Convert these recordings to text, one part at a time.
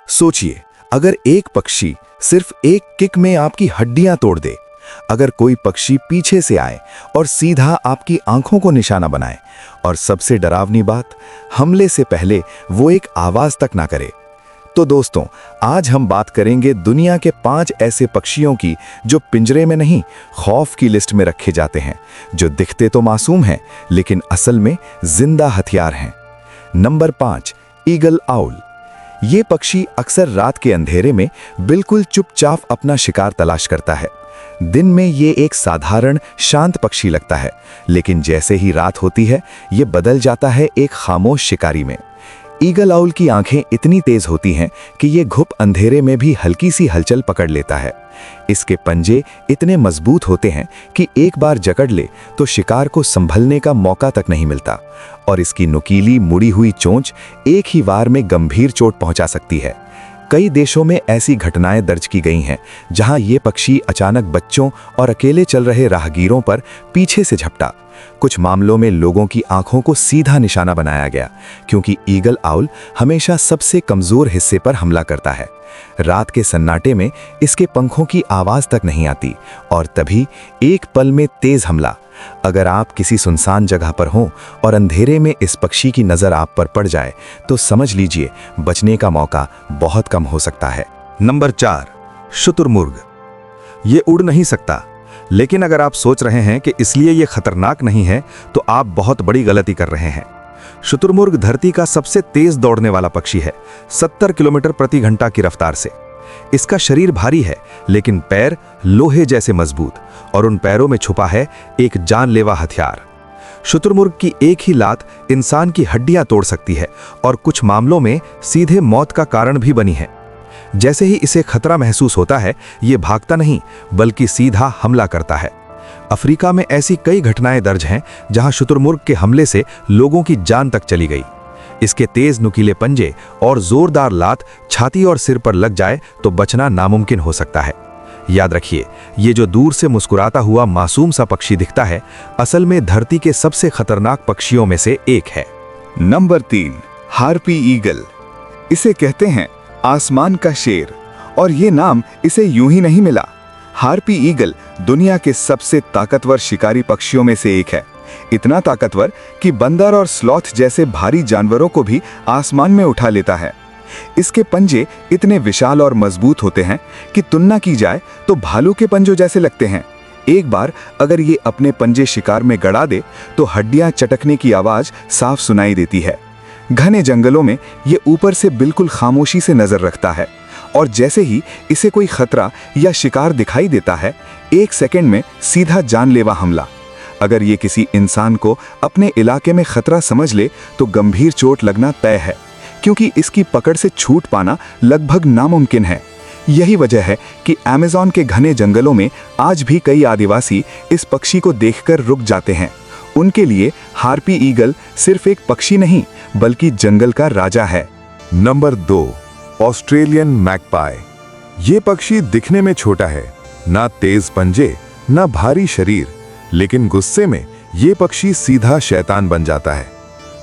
सोचिए, अगर एक पक्षी सिर्फ एक किक में आपकी हड्डियां तोड़ दे, अगर कोई पक्षी पीछे से आए और सीधा आपकी आंखों को निशाना बनाए, और सबसे डरावनी बात, हमले से पहले वो एक आवाज तक ना करे। तो दोस्तों, आज हम बात करेंगे दुनिया के 5 ऐसे पक्षियों की जो पिंजरे में नहीं, खौफ की लिस्ट में रखे जाते हैं, जो दिखते तो मासूम हैं लेकिन असल में जिंदा हथियार हैं। Number 5, eagle owl. ये पक्षी अक्सर रात के अंधेरे में बिल्कुल चुपचाप अपना शिकार तलाश करता है। दिन में ये एक साधारण शांत पक्षी लगता है, लेकिन जैसे ही रात होती है ये बदल जाता है एक खामोश शिकारी में। ईगल आउल की आंखें इतनी तेज होती हैं कि ये घुप अंधेरे में भी हल्की सी हलचल पकड़ लेता है। इसके पंजे इतने मजबूत होते हैं कि एक बार जकड़ ले तो शिकार को संभलने का मौका तक नहीं मिलता, और इसकी नुकीली मुड़ी हुई चोंच एक ही वार में गंभीर चोट पहुंचा सकती है। कई देशों में ऐसी घटनाएं दर्ज की गई हैं जहां ये पक्षी अचानक बच्चों और अकेले चल रहे राहगीरों पर पीछे से झपटा। कुछ मामलों में लोगों की आंखों को सीधा निशाना बनाया गया, क्योंकि ईगल आउल हमेशा सबसे कमजोर हिस्से पर हमला करता है। रात के सन्नाटे में इसके पंखों की आवाज तक नहीं आती, और तभी एक पल में तेज हमला। अगर आप किसी सुनसान जगह पर हों और अंधेरे में इस पक्षी की नजर आप पर पड़ जाए तो समझ लीजिए बचने का मौका बहुत कम हो सकता है। नंबर 4, शुतुरमुर्ग। ये उड़ नहीं सकता, लेकिन अगर आप सोच रहे हैं कि इसलिए ये खतरनाक नहीं है तो आप बहुत बड़ी गलती कर रहे हैं। शुतुरमुर्ग धरती का सबसे तेज दौड़ने वाला पक्षी है, 70 किलोमीटर प्रति घंटा की रफ्तार से। इसका शरीर भारी है, लेकिन पैर लोहे जैसे मजबूत, और उन पैरों में छुपा है एक जानलेवा हथियार। शुतुरमुर्ग की एक ही लात इंसान की हड्डियां तोड़ सकती है, और कुछ मामलों में सीधे मौत का कारण भी बनी है। जैसे ही इसे खतरा महसूस होता है, ये भागता नहीं बल्कि सीधा हमला करता है। अफ्रीका में ऐसी कई घटनाएं दर्ज हैं जहां शुतुरमुर्ग के हमले से लोगों की जान तक चली गई। इसके तेज नुकीले पंजे और जोरदार लात छाती और सिर पर लग जाए तो बचना नामुमकिन हो सकता है। याद रखिए, ये जो दूर से मुस्कुराता हुआ मासूम सा पक्षी दिखता है, असल में धरती के सबसे खतरनाक पक्षियों में से एक है। Number 3, harpy eagle. इसे कहते हैं आसमान का शेर, और ये नाम इसे यूं ही नहीं मिला। हार्पी ईगल दुनिया के सबसे ताकतवर शिकारी पक्षियों में से एक है। इतना ताकतवर कि बंदर और स्लॉथ जैसे भारी जानवरों को भी आसमान में उठा लेता है। इसके पंजे इतने विशाल और मजबूत होते हैं कि तुलना की जाए तो भालू के पंजों जैसे लगते हैं। एक बार अगर ये अपने पंजे शिकार में गड़ा दे तो हड्डियां चटकने की आवाज साफ सुनाई देती है। घने जंगलों में ये ऊपर से बिल्कुल खामोशी से नजर रखता है, और जैसे ही इसे कोई खतरा या शिकार दिखाई देता है, 1 सेकंड में सीधा जानलेवा हमला। अगर ये किसी इंसान को अपने इलाके में खतरा समझ ले तो गंभीर चोट लगना तय है, क्योंकि इसकी पकड़ से छूट पाना लगभग नामुमकिन है। यही वजह है कि अमेज़न के घने जंगलों में आज भी कई आदिवासी इस पक्षी को देखकर रुक जाते हैं। उनके लिए हार्पी ईगल सिर्फ एक पक्षी नहीं बल्कि जंगल का राजा है। Number 2, Australian magpie. ये पक्षी दिखने में छोटा है, ना तेज पंजे ना भारी शरीर, लेकिन गुस्से में ये पक्षी सीधा शैतान बन जाता है।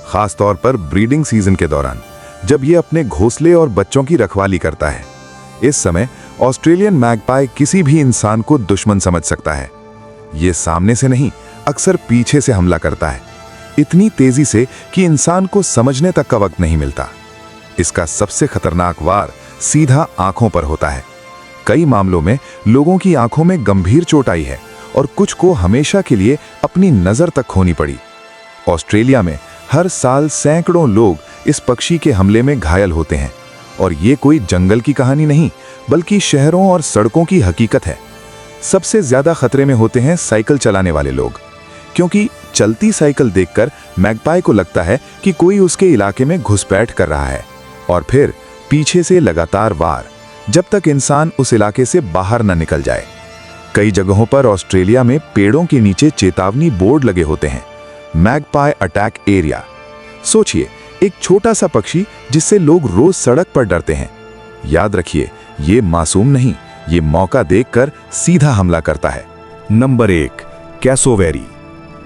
खास तौर पर ब्रीडिंग सीजन के दौरान, जब ये अपने घोंसले और बच्चों की रखवाली करता है। इस समय ऑस्ट्रेलियन मैगपाई किसी भी इंसान को दुश्मन समझ सकता है। ये सामने से नहीं, अक्सर पीछे से हमला करता है, इतनी तेजी से कि इंसान को समझने तक का वक्त नहीं मिलता। इसका सबसे खतरनाक वार सीधा आंखों पर होता है। कई मामलों में लोगों की आंखों में गंभीर चोट आई है, और कुछ को हमेशा के लिए अपनी नजर तक खोनी पड़ी। ऑस्ट्रेलिया में हर साल सैकड़ों लोग इस पक्षी के हमले में घायल होते हैं, और ये कोई जंगल की कहानी नहीं बल्कि शहरों और सड़कों की हकीकत है। सबसे ज्यादा खतरे में होते हैं साइकिल चलाने वाले लोग, क्योंकि चलती साइकिल देखकर मैगपाई को लगता है कि कोई उसके इलाके में घुसपैठ कर रहा है, और फिर पीछे से लगातार वार जब तक इंसान उस इलाके से बाहर न निकल जाए। कई जगहों पर ऑस्ट्रेलिया में पेड़ों के नीचे चेतावनी बोर्ड लगे होते हैं, मैगपाई अटैक एरिया। सोचिए, एक छोटा सा पक्षी जिससे लोग रोज सड़क पर डरते हैं। याद रखिए, ये मासूम नहीं, ये मौका देखकर सीधा हमला करता है। Number 1, cassowary.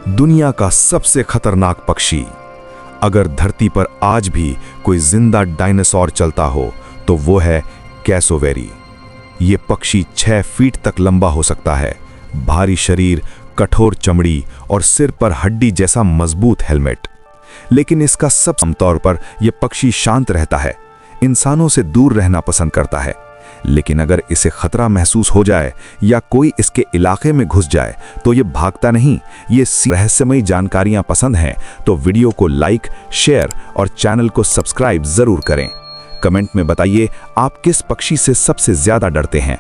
दुनिया का सबसे खतरनाक पक्षी। अगर धरती पर आज भी कोई जिंदा डायनासोर चलता हो तो वो है कैसोवेरी। ये पक्षी 6 फीट तक लंबा हो सकता है, भारी शरीर, कठोर चमड़ी और सिर पर हड्डी जैसा मजबूत हेलमेट। लेकिन इसका सब आमतौर पर यह पक्षी शांत रहता है, इंसानों से दूर रहना पसंद करता है। लेकिन अगर इसे खतरा महसूस हो जाए या कोई इसके इलाके में घुस जाए तो ये भागता नहीं। ये रहस्यमयी जानकारियां पसंद हैं तो वीडियो को लाइक, शेयर और चैनल को सब्सक्राइब जरूर करें। कमेंट में बताइए आप किस पक्षी से सबसे ज्यादा डरते हैं।